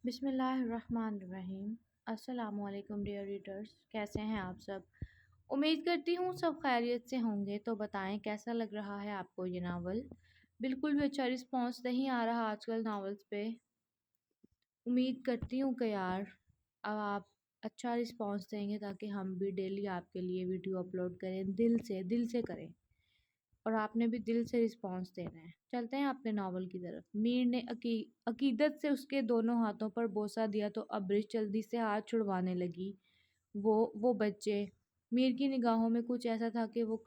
بسم اللہ الرحمن الرحیم۔ السلام علیکم ڈیئر ریڈرز، کیسے ہیں آپ سب؟ امید کرتی ہوں سب خیریت سے ہوں گے۔ تو بتائیں کیسا لگ رہا ہے آپ کو یہ ناول؟ بالکل بھی اچھا رسپانس نہیں آ رہا آج کل ناولز پہ۔ امید کرتی ہوں کہ یار اب آپ اچھا رسپانس دیں گے تاکہ ہم بھی ڈیلی آپ کے لیے ویڈیو اپلوڈ کریں، دل سے کریں، اور آپ نے بھی دل سے رسپانس دینا ہے۔ چلتے ہیں اپنے ناول کی طرف۔ میر نے عقیدت سے اس کے دونوں ہاتھوں پر بوسہ دیا تو ابرش جلدی سے ہاتھ چھڑوانے لگی۔ وہ بچے۔ میر کی نگاہوں میں کچھ ایسا تھا کہ وہ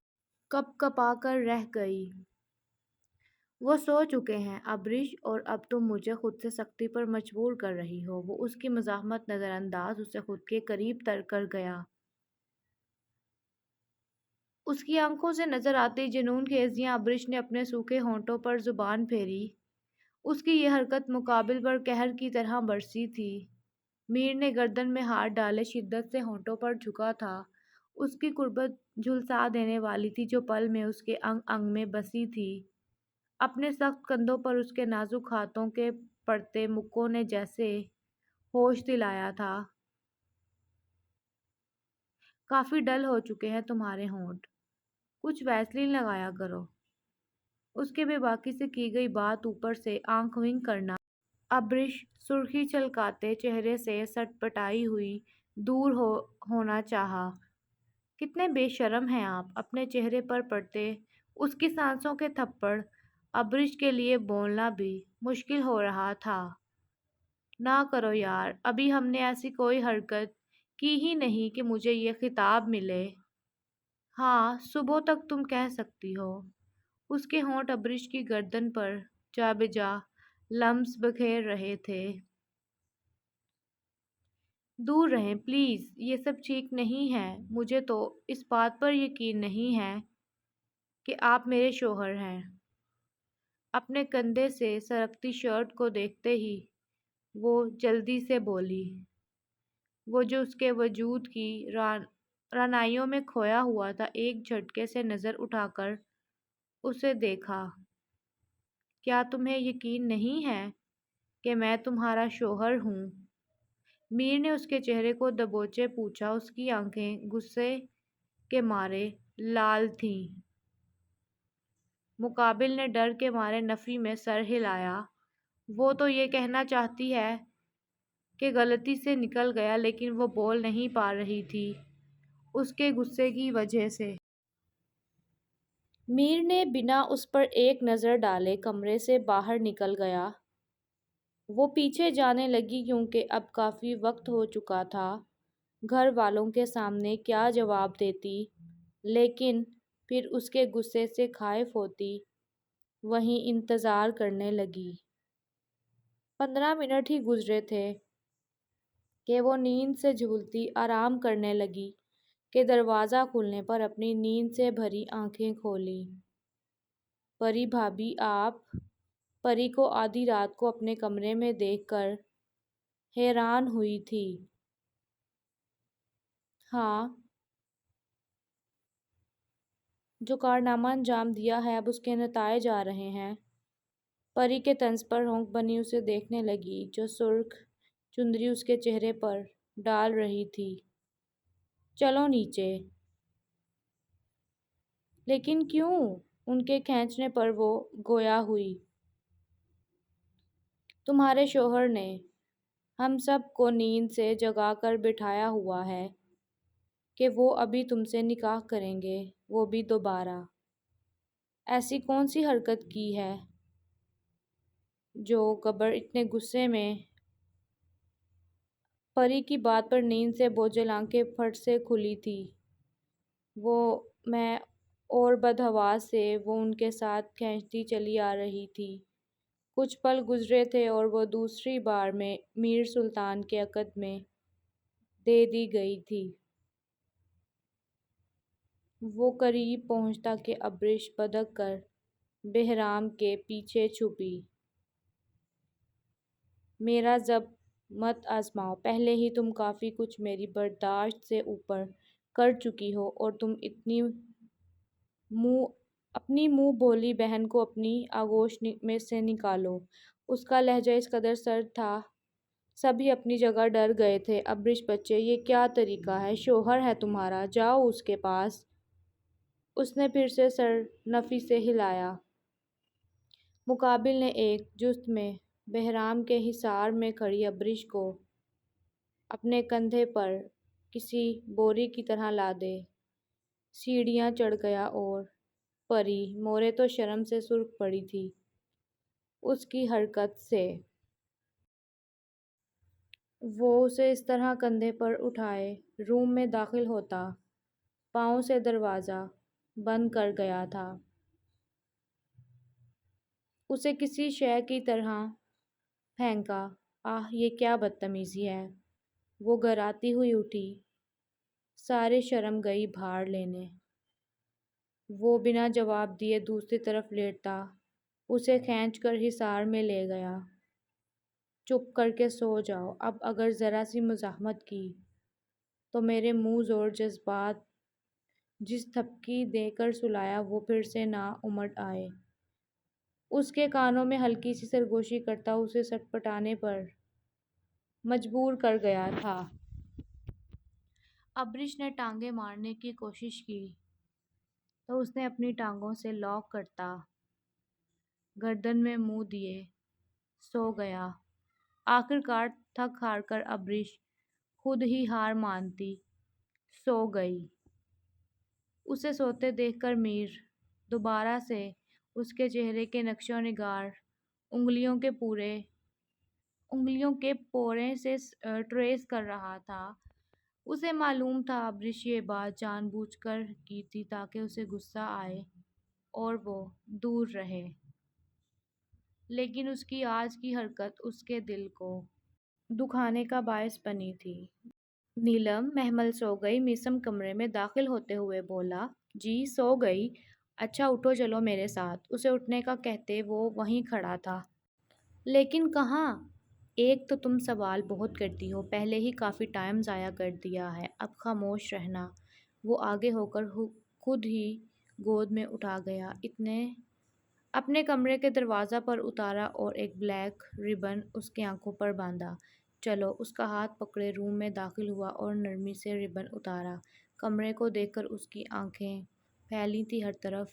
کپ کپا کر رہ گئی۔ وہ سو چکے ہیں ابرش، اور اب تم مجھے خود سے سختی پر مجبور کر رہی ہو۔ وہ اس کی مزاحمت نظر انداز اسے خود کے قریب تر کر گیا۔ اس کی آنکھوں سے نظر آتی جنون خیزیاں۔ ابرش نے اپنے سوکھے ہونٹوں پر زبان پھیری۔ اس کی یہ حرکت مقابل پر قہر کی طرح برسی تھی۔ میر نے گردن میں ہاتھ ڈالے شدت سے ہونٹوں پر جھکا تھا۔ اس کی قربت جھلسا دینے والی تھی جو پل میں اس کے انگ انگ میں بسی تھی۔ اپنے سخت کندھوں پر اس کے نازک ہاتھوں کے پڑتے مکوں نے جیسے ہوش دلایا تھا۔ کافی ڈل ہو چکے ہیں تمہارے ہونٹ، کچھ ویسلین لگایا کرو۔ اس کے بے باکی سے کی گئی بات اوپر سے آنکھ ونک کرنا۔ ابرش سرخی چھلکاتے چہرے سے سٹ پٹائی ہوئی دور ہونا چاہا۔ کتنے بے شرم ہیں آپ! اپنے چہرے پر پڑتے اس کی سانسوں کے تھپڑ ابرش کے لیے بولنا بھی مشکل ہو رہا تھا۔ نہ کرو یار، ابھی ہم نے ایسی کوئی حرکت کی ہی نہیں کہ مجھے یہ خطاب ملے۔ ہاں، صبح تک تم کہہ سکتی ہو۔ اس کے ہونٹ ابرش کی گردن پر جا بجا لمس بکھیر رہے تھے۔ دور رہیں پلیز، یہ سب ٹھیک نہیں ہے۔ مجھے تو اس بات پر یقین نہیں ہے کہ آپ میرے شوہر ہیں۔ اپنے کندھے سے سرکتی شرٹ کو دیکھتے ہی وہ جلدی سے بولی۔ وہ جو اس کے وجود کی رعنائیوں میں کھویا ہوا تھا، ایک جھٹکے سے نظر اٹھا کر اسے دیکھا۔ کیا تمہیں یقین نہیں ہے کہ میں تمہارا شوہر ہوں؟ میر نے اس کے چہرے کو دبوچے پوچھا۔ اس کی آنکھیں غصے کے مارے لال تھیں۔ مقابل نے ڈر کے مارے نفی میں سر ہلایا۔ وہ تو یہ کہنا چاہتی ہے کہ غلطی سے نکل گیا، لیکن وہ بول نہیں پا رہی تھی اس کے غصے کی وجہ سے۔ میر نے بنا اس پر ایک نظر ڈالے کمرے سے باہر نکل گیا۔ وہ پیچھے جانے لگی کیونکہ اب کافی وقت ہو چکا تھا۔ گھر والوں کے سامنے کیا جواب دیتی، لیکن پھر اس کے غصے سے خائف ہوتی وہیں انتظار کرنے لگی۔ 15 منٹ ہی گزرے تھے کہ وہ نیند سے جھولتی آرام کرنے لگی کہ دروازہ کھلنے پر اپنی نیند سے بھری آنکھیں کھولیں۔ پری بھابھی آپ؟ پری کو آدھی رات کو اپنے کمرے میں دیکھ کر حیران ہوئی تھی۔ ہاں، جو کارنامہ انجام دیا ہے اب اس کے نتائج آ رہے ہیں۔ پری کے طنز پر ہونک بنی اسے دیکھنے لگی جو سرخ چندری اس کے چہرے پر ڈال رہی تھی۔ چلو نیچے۔ لیکن کیوں؟ ان کے کھینچنے پر وہ گویا ہوئی۔ تمہارے شوہر نے ہم سب کو نیند سے جگا کر بٹھایا ہوا ہے کہ وہ ابھی تم سے نکاح کریں گے، وہ بھی دوبارہ۔ ایسی کون سی حرکت کی ہے جو گبر اتنے غصے میں؟ پری کی بات پر نیند سے بوجھل آنکھیں پھٹ سے کھلی تھی۔ میں اور بدحواس سے وہ ان کے ساتھ کھینچتی چلی آ رہی تھی۔ کچھ پل گزرے تھے اور وہ دوسری بار میں میر سلطان کے عقد میں دے دی گئی تھی۔ وہ قریب پہنچتا کہ ابرش بدک کر بحرام کے پیچھے چھپی۔ میرا ضبط مت آزماؤ، پہلے ہی تم کافی کچھ میری برداشت سے اوپر کر چکی ہو، اور تم اپنی منہ بولی بہن کو اپنی آغوش میں سے نکالو۔ اس کا لہجہ اس قدر سرد تھا سبھی اپنی جگہ ڈر گئے تھے۔ ابرش بچے، یہ کیا طریقہ ہے؟ شوہر ہے تمہارا، جاؤ اس کے پاس۔ اس نے پھر سے سر نفی سے ہلایا۔ مقابل نے ایک جست میں بحرام کے حصار میں کھڑی ابرش کو اپنے کندھے پر کسی بوری کی طرح لادے سیڑھیاں چڑھ گیا اور پری مورے تو شرم سے سرخ پڑی تھی اس کی حرکت سے۔ وہ اسے اس طرح کندھے پر اٹھائے روم میں داخل ہوتا پاؤں سے دروازہ بند کر گیا تھا۔ اسے کسی شے کی طرح پھینکا۔ آہ، یہ کیا بدتمیزی ہے! وہ گراتی ہوئی اٹھی، سارے شرم گئی بھاڑ لینے۔ وہ بنا جواب دیے دوسری طرف لیٹتا اسے کھینچ کر حصار میں لے گیا۔ چپ کر کے سو جاؤ، اب اگر ذرا سی مزاحمت کی تو میرے منہ زور جذبات جس تھپکی دے کر سلایا وہ پھر سے نہ امڑ آئے۔ اس کے کانوں میں ہلکی سی سرگوشی کرتا اسے سٹپٹانے پر مجبور کر گیا تھا۔ ابرش نے ٹانگیں مارنے کی کوشش کی تو اس نے اپنی ٹانگوں سے لاک کرتا گردن میں منہ دیے سو گیا۔ آخر کار تھک ہار کر ابرش خود ہی ہار مانتی سو گئی۔ اسے سوتے دیکھ کر میر دوبارہ سے اس کے چہرے کے نقش و نگار انگلیوں کے پورے سے ٹریس کر رہا تھا۔ اسے معلوم تھا ابرش یہ بات جان بوجھ کر کی تھی تاکہ اسے غصہ آئے اور وہ دور رہے، لیکن اس کی آج کی حرکت اس کے دل کو دکھانے کا باعث بنی تھی۔ نیلم محمل سو گئی؟ میثم کمرے میں داخل ہوتے ہوئے بولا۔ جی سو گئی۔ اچھا اٹھو چلو میرے ساتھ۔ اسے اٹھنے کا کہتے وہ وہیں کھڑا تھا۔ لیکن کہاں؟ ایک تو تم سوال بہت کرتی ہو، پہلے ہی کافی ٹائم ضائع کر دیا ہے، اب خاموش رہنا۔ وہ آگے ہو کر خود ہی گود میں اٹھا گیا، اپنے کمرے کے دروازہ پر اتارا اور ایک بلیک ربن اس کی آنکھوں پر باندھا۔ چلو، اس کا ہاتھ پکڑے روم میں داخل ہوا اور نرمی سے ربن اتارا۔ کمرے کو دیکھ کر اس کی آنکھیں پھیلی تھیں، ہر طرف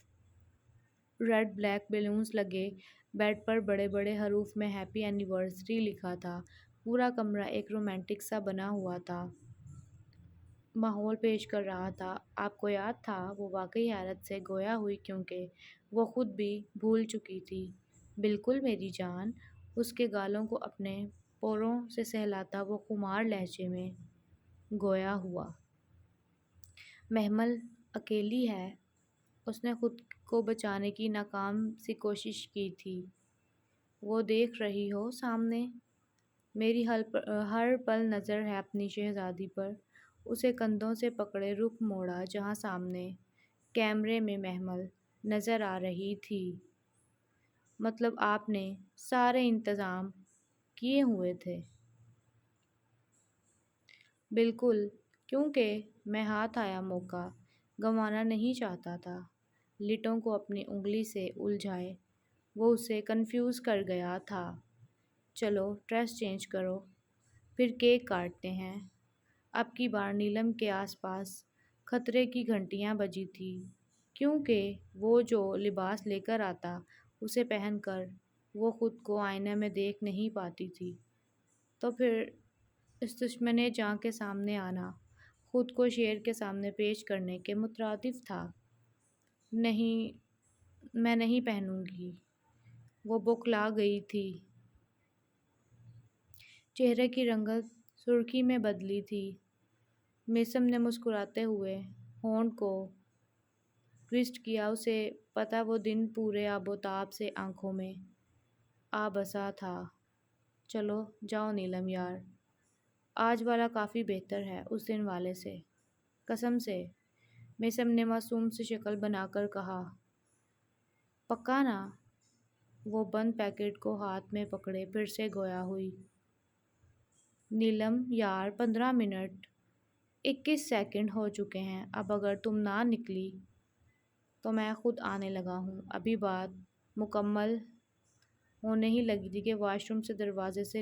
ریڈ بلیک بیلونز لگے، بیڈ پر بڑے بڑے حروف میں ہیپی اینیورسری لکھا تھا۔ پورا کمرہ ایک رومانٹک سا بنا ہوا تھا، ماحول پیش کر رہا تھا۔ آپ کو یاد تھا؟ وہ واقعی حیرت سے گویا ہوئی کیونکہ وہ خود بھی بھول چکی تھی۔ بالکل میری جان۔ اس کے گالوں کو اپنے پوروں سے سہلاتا وہ خمار لہجے میں گویا ہوا۔ محمل اکیلی ہے؟ اس نے خود کو بچانے کی ناکام سی کوشش کی تھی۔ وہ دیکھ رہی ہو سامنے؟ میری ہر پل نظر ہے اپنی شہزادی پر۔ اسے کندھوں سے پکڑے رخ موڑا جہاں سامنے کیمرے میں محمل نظر آ رہی تھی۔ مطلب آپ نے سارے انتظام کیے ہوئے تھے؟ بالکل، کیونکہ میں ہاتھ آیا موقع گنوانا نہیں چاہتا تھا۔ لٹوں کو اپنی انگلی سے الجھائے وہ اسے کنفیوز کر گیا تھا۔ چلو ڈریس چینج کرو، پھر کیک کاٹتے ہیں۔ اب کی بار نیلم کے آس پاس خطرے کی گھنٹیاں بجی تھیں، کیونکہ وہ جو لباس لے کر آتا اسے پہن کر وہ خود کو آئینے میں دیکھ نہیں پاتی تھی، تو پھر اس دشمن جاں کے سامنے آنا خود کو شیر کے سامنے پیش کرنے کے مترادف تھا۔ نہیں، میں نہیں پہنوں گی۔ وہ بوکھلا گئی تھی، چہرے کی رنگت سرخی میں بدلی تھی۔ میثم نے مسکراتے ہوئے ہونٹ کو ٹوئسٹ کیا، اسے پتہ وہ دن پورے آب و تاب سے آنکھوں میں آ بسا تھا۔ چلو جاؤ نیلم یار، آج والا کافی بہتر ہے اس دن والے سے، قسم سے۔ میثم نے معصوم سی شکل بنا کر کہا۔ پکا نا؟ وہ بند پیکٹ کو ہاتھ میں پکڑے پھر سے گویا ہوئی۔ نیلم یار، 15 منٹ 21 سیکنڈ ہو چکے ہیں، اب اگر تم نہ نکلی تو میں خود آنے لگا ہوں۔ ابھی بات مکمل ہونے ہی لگی تھی کہ واش روم سے دروازے سے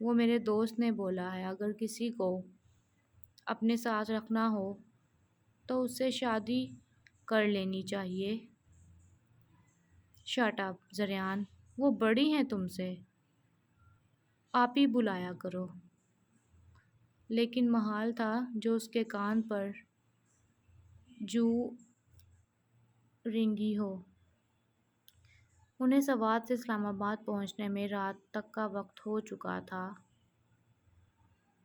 وہ میرے دوست نے بولا ہے اگر کسی کو اپنے ساتھ رکھنا ہو تو اس سے شادی کر لینی چاہیے۔ شٹ اپ زریان، وہ بڑی ہیں تم سے، آپ ہی بلایا کرو۔ لیکن محال تھا جو اس کے کان پر جو رینگی ہو۔ انہیں سوات سے اسلام آباد پہنچنے میں رات تک کا وقت ہو چکا تھا۔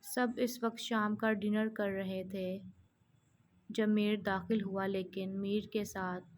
سب اس وقت شام کا ڈنر کر رہے تھے جب میر داخل ہوا، لیکن میر کے ساتھ